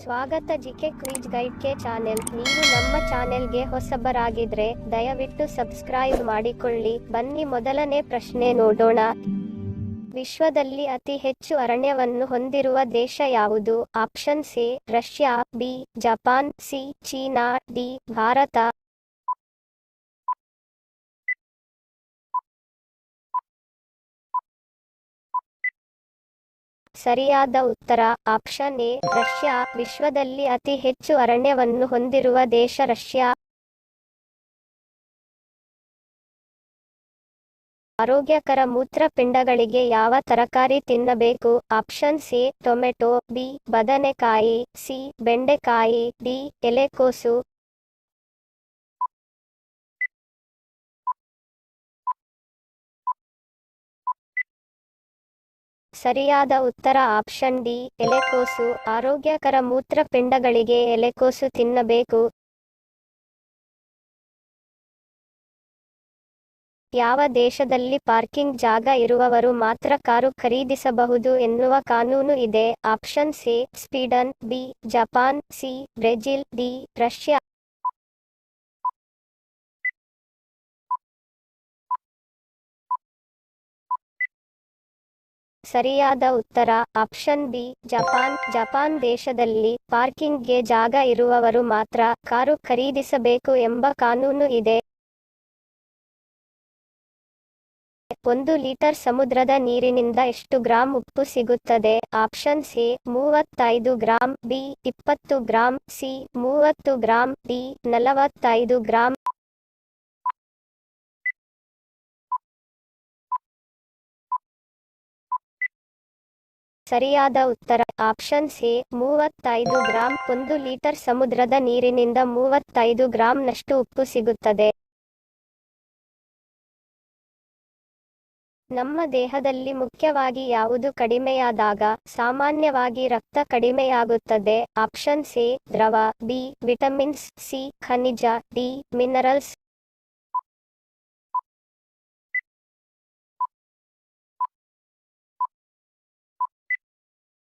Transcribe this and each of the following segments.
ಸ್ವಾಗತ GK quiz ಗೈಡ್ಗೆ channel. ನೀವು ನಮ್ಮ ಚಾನೆಲ್ಗೆ ಹೊಸಬರಾಗಿದ್ರೆ ದಯವಿಟ್ಟು ಸಬ್ಸ್ಕ್ರೈಬ್ ಮಾಡಿಕೊಳ್ಳಿ. ಬನ್ನಿ ಮೊದಲನೇ ಪ್ರಶ್ನೆ ನೋಡೋಣ. ವಿಶ್ವದಲ್ಲಿ ಅತಿ ಹೆಚ್ಚು ಅರಣ್ಯವನ್ನು ಹೊಂದಿರುವ ದೇಶ ಯಾವುದು? Option A Russia, B Japan, C China, D Bharat. ಸರಿಯಾದ ಉತ್ತರ ಆಪ್ಷನ್ ಎ ರಷ್ಯಾ. ವಿಶ್ವದಲ್ಲಿ ಅತಿ ಹೆಚ್ಚು ಅರಣ್ಯವನ್ನು ಹೊಂದಿರುವ ದೇಶ ರಷ್ಯಾ. ಆರೋಗ್ಯಕರ ಮೂತ್ರಪಿಂಡಗಳಿಗೆ ಯಾವ ತರಕಾರಿ ತಿನ್ನಬೇಕು? ಆಪ್ಷನ್ ಎ ಟೊಮೆಟೊ, ಬಿ ಬದನೆಕಾಯಿ, ಸಿ ಬೆಂಡೆಕಾಯಿ, ಡಿ ಎಲೆಕೋಸು. ಸರಿಯಾದ ಉತ್ತರ ಆಪ್ಷನ್ ಡಿ ಎಲೆಕೋಸು. ಆರೋಗ್ಯಕರ ಮೂತ್ರಪಿಂಡಗಳಿಗೆ ಎಲೆಕೋಸು ತಿನ್ನಬೇಕು. ಯಾವ ದೇಶದಲ್ಲಿ ಪಾರ್ಕಿಂಗ್ ಜಾಗ ಇರುವವರು ಮಾತ್ರ ಕಾರು ಖರೀದಿಸಬಹುದು ಎನ್ನುವ ಕಾನೂನು ಇದೆ? Option A Sweden, B Japan, C Brazil, D Russia. ಸರಿಯಾದ ಉತ್ತರ ಆಪ್ಷನ್ ಬಿ ಜಪಾನ್. ಜಪಾನ್ ದೇಶದಲ್ಲಿ ಪಾರ್ಕಿಂಗ್ಗೆ ಜಾಗ ಇರುವವರು ಮಾತ್ರ ಕಾರು ಖರೀದಿಸಬೇಕು ಎಂಬ ಕಾನೂನು ಇದೆ. 1 ಲೀಟರ್ ಸಮುದ್ರದ ನೀರಿನಿಂದ ಎಷ್ಟು ಗ್ರಾಂ ಉಪ್ಪು ಸಿಗುತ್ತದೆ? Option A 35 gram, B 20 gram, C 30 gram, D 45 gram. ಸರಿಯಾದ ಉತ್ತರ ಆಪ್ಷನ್ ಎ 35 ಗ್ರಾಂ. 1 ಲೀಟರ್ ಸಮುದ್ರದ ನೀರಿನಿಂದ 35 ಗ್ರಾಂನಷ್ಟು ಉಪ್ಪು ಸಿಗುತ್ತದೆ. ನಮ್ಮ ದೇಹದಲ್ಲಿ ಮುಖ್ಯವಾಗಿ ಯಾವುದು ಕಡಿಮೆಯಾದಾಗ ಸಾಮಾನ್ಯವಾಗಿ ರಕ್ತ ಕಡಿಮೆಯಾಗುತ್ತದೆ? ಆಪ್ಷನ್ ಎ ದ್ರವ, ಬಿ ವಿಟಮಿನ್ಸ್, ಸಿ ಖನಿಜ, ಡಿ ಮಿನರಲ್ಸ್.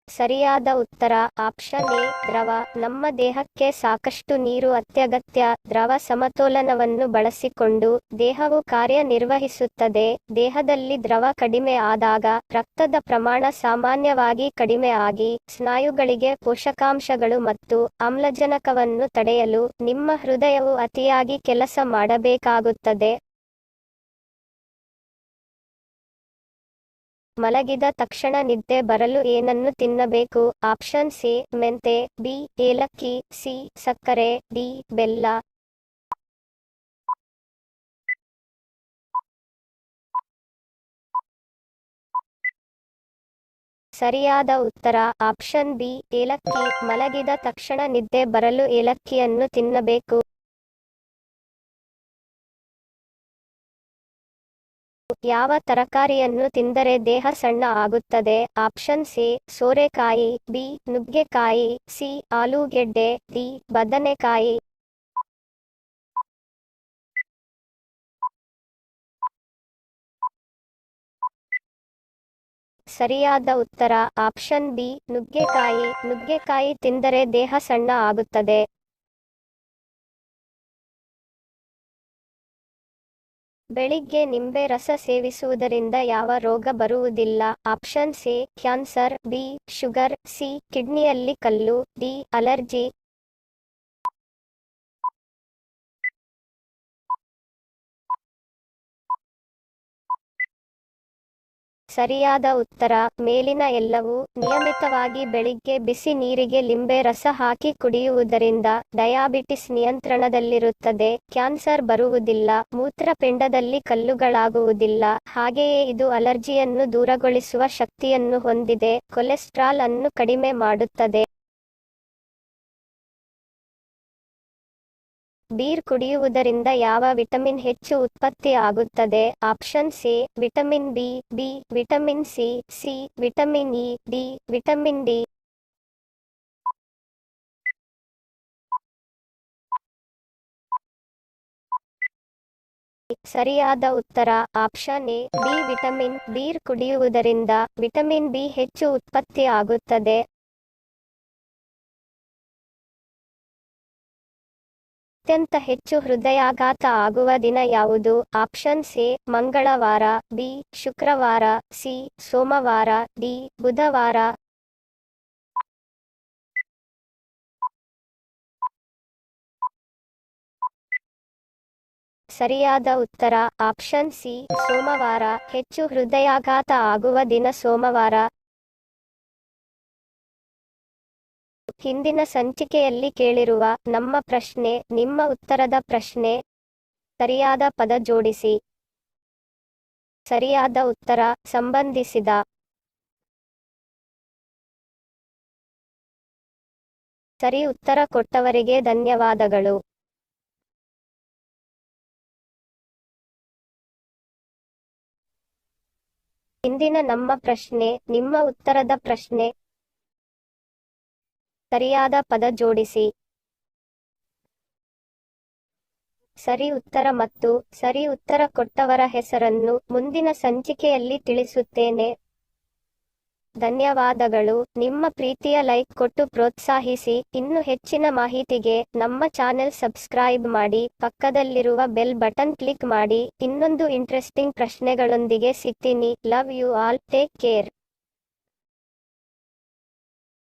ಸರಿಯಾದ ಉತ್ತರ ಆಪ್ಷನ್ ಎ ದ್ರವ. ನಮ್ಮ ದೇಹಕ್ಕೆ ಸಾಕಷ್ಟು ನೀರು ಅತ್ಯಗತ್ಯ. ದ್ರವ ಸಮತೋಲನವನ್ನು ಬಳಸಿಕೊಂಡು ದೇಹವು ಕಾರ್ಯನಿರ್ವಹಿಸುತ್ತದೆ. ದೇಹದಲ್ಲಿ ದ್ರವ ಕಡಿಮೆ ಆದಾಗ ರಕ್ತದ ಪ್ರಮಾಣ ಸಾಮಾನ್ಯವಾಗಿ ಕಡಿಮೆ ಆಗಿ ಸ್ನಾಯುಗಳಿಗೆ ಪೋಷಕಾಂಶಗಳು ಮತ್ತು ಆಮ್ಲಜನಕವನ್ನು ತಡೆಯಲು ನಿಮ್ಮ ಹೃದಯವು ಅತಿಯಾಗಿ ಕೆಲಸ ಮಾಡಬೇಕಾಗುತ್ತದೆ. ಮಲಗಿದ ತಕ್ಷಣ ನಿದ್ದೆ ಬರಲು ಏನನ್ನು ತಿನ್ನಬೇಕು? ಆಪ್ಷನ್ ಎ ಮೆಂತೆ, ಬಿ ಏಲಕ್ಕಿ, ಸಿ ಸಕ್ಕರೆ, ಡಿ ಬೆಲ್ಲ. ಸರಿಯಾದ ಉತ್ತರ ಆಪ್ಷನ್ ಬಿ ಏಲಕ್ಕಿ. ಮಲಗಿದ ತಕ್ಷಣ ನಿದ್ದೆ ಬರಲು ಏಲಕ್ಕಿಯನ್ನು ತಿನ್ನಬೇಕು. ಯಾವ ತರಕಾರಿಯನ್ನು ತಿಂದರೆ ದೇಹ ಸಣ್ಣ ಆಗುತ್ತದೆ? ಆಪ್ಷನ್ ಎ ಸೋರೆಕಾಯಿ, ಬಿ ನುಗ್ಗೆಕಾಯಿ, ಸಿ ಆಲೂಗೆಡ್ಡೆ, ಡಿ ಬದನೆಕಾಯಿ. ಸರಿಯಾದ ಉತ್ತರ ಆಪ್ಷನ್ ಬಿ ನುಗ್ಗೆಕಾಯಿ. ನುಗ್ಗೆಕಾಯಿ ತಿಂದರೆ ದೇಹ ಸಣ್ಣ ಆಗುತ್ತದೆ. ಬೆಳಿಗ್ಗೆ ನಿಂಬೆ ರಸ ಸೇವಿಸುವುದರಿಂದ ಯಾವ ರೋಗ ಬರುವುದಿಲ್ಲ? Option A cancer, B sugar, C ಕಿಡ್ನಿಯಲ್ಲಿ ಕಲ್ಲು, ಡಿ ಅಲರ್ಜಿ. ಸರಿಯಾದ ಉತ್ತರ ಮೇಲಿನ ಎಲ್ಲವೂ. ನಿಯಮಿತವಾಗಿ ಬೆಳಿಗ್ಗೆ ಬಿಸಿ ನೀರಿಗೆ ಲಿಂಬೆ ರಸ ಹಾಕಿ ಕುಡಿಯುವುದರಿಂದ ಡಯಾಬಿಟಿಸ್ ನಿಯಂತ್ರಣದಲ್ಲಿರುತ್ತದೆ. ಕ್ಯಾನ್ಸರ್ ಬರುವುದಿಲ್ಲ. ಮೂತ್ರಪಿಂಡದಲ್ಲಿ ಕಲ್ಲುಗಳಾಗುವುದಿಲ್ಲ. ಹಾಗೆಯೇ ಇದು ಅಲರ್ಜಿಯನ್ನು ದೂರಗೊಳಿಸುವ ಶಕ್ತಿಯನ್ನು ಹೊಂದಿದೆ. ಕೊಲೆಸ್ಟ್ರಾಲ್ ಅನ್ನು ಕಡಿಮೆ ಮಾಡುತ್ತದೆ. ಬೀರ್ ಕುಡಿಯುವುದರಿಂದ ಯಾವ ವಿಟಮಿನ್ ಹೆಚ್ಚು ಉತ್ಪತ್ತಿ ಆಗುತ್ತದೆ? Option A vitamin B, B vitamin C, C vitamin E, D vitamin D. ಸರಿಯಾದ ಉತ್ತರ option A B vitamin. Beer ಕುಡಿಯುವುದರಿಂದ ವಿಟಮಿನ್ ಬಿ ಹೆಚ್ಚು ಉತ್ಪತ್ತಿ ಆಗುತ್ತದೆ. ಅತ್ಯಂತ ಹೆಚ್ಚು ಹೃದಯಾಘಾತ ಆಗುವ ದಿನ ಯಾವುದು? ಆಪ್ಷನ್ಸ್ ಎ ಮಂಗಳವಾರ, ಬಿ ಶುಕ್ರವಾರ, ಸಿ ಸೋಮವಾರ, ಡಿ ಬುಧವಾರ. ಸರಿಯಾದ ಉತ್ತರ ಆಪ್ಷನ್ ಸಿ ಸೋಮವಾರ. ಹೆಚ್ಚು ಹೃದಯಾಘಾತ ಆಗುವ ದಿನ ಸೋಮವಾರ. ಹಿಂದಿನ ಸಂಚಿಕೆಯಲ್ಲಿ ಕೇಳಿರುವ ನಮ್ಮ ಪ್ರಶ್ನೆ ನಿಮ್ಮ ಉತ್ತರದ ಪ್ರಶ್ನೆ. ಸರಿಯಾದ ಪದ ಜೋಡಿಸಿ. ಸರಿಯಾದ ಉತ್ತರ ಸಂಬಂಧಿಸಿದ. ಸರಿ ಉತ್ತರ ಕೊಟ್ಟವರಿಗೆ ಧನ್ಯವಾದಗಳು. ಇಂದಿನ ನಮ್ಮ ಪ್ರಶ್ನೆ ನಿಮ್ಮ ಉತ್ತರದ ಪ್ರಶ್ನೆ. ಸರಿಯಾದ ಪದ ಜೋಡಿಸಿ. ಸರಿ ಉತ್ತರ ಮತ್ತು ಸರಿ ಉತ್ತರ ಕೊಟ್ಟವರ ಹೆಸರನ್ನು ಮುಂದಿನ ಸಂಚಿಕೆಯಲ್ಲಿ ತಿಳಿಸುತ್ತೇನೆ. ಧನ್ಯವಾದಗಳು. ನಿಮ್ಮ ಪ್ರೀತಿಯ ಲೈಕ್ ಕೊಟ್ಟು ಪ್ರೋತ್ಸಾಹಿಸಿ. ಇನ್ನು ಹೆಚ್ಚಿನ ಮಾಹಿತಿಗೆ ನಮ್ಮ ಚಾನೆಲ್ ಸಬ್ಸ್ಕ್ರೈಬ್ ಮಾಡಿ, ಪಕ್ಕದಲ್ಲಿರುವ ಬೆಲ್ ಬಟನ್ ಕ್ಲಿಕ್ ಮಾಡಿ. ಇನ್ನೊಂದು ಇಂಟ್ರೆಸ್ಟಿಂಗ್ ಪ್ರಶ್ನೆಗಳೊಂದಿಗೆ ಸಿಗ್ತೀನಿ. Love you all. Take care.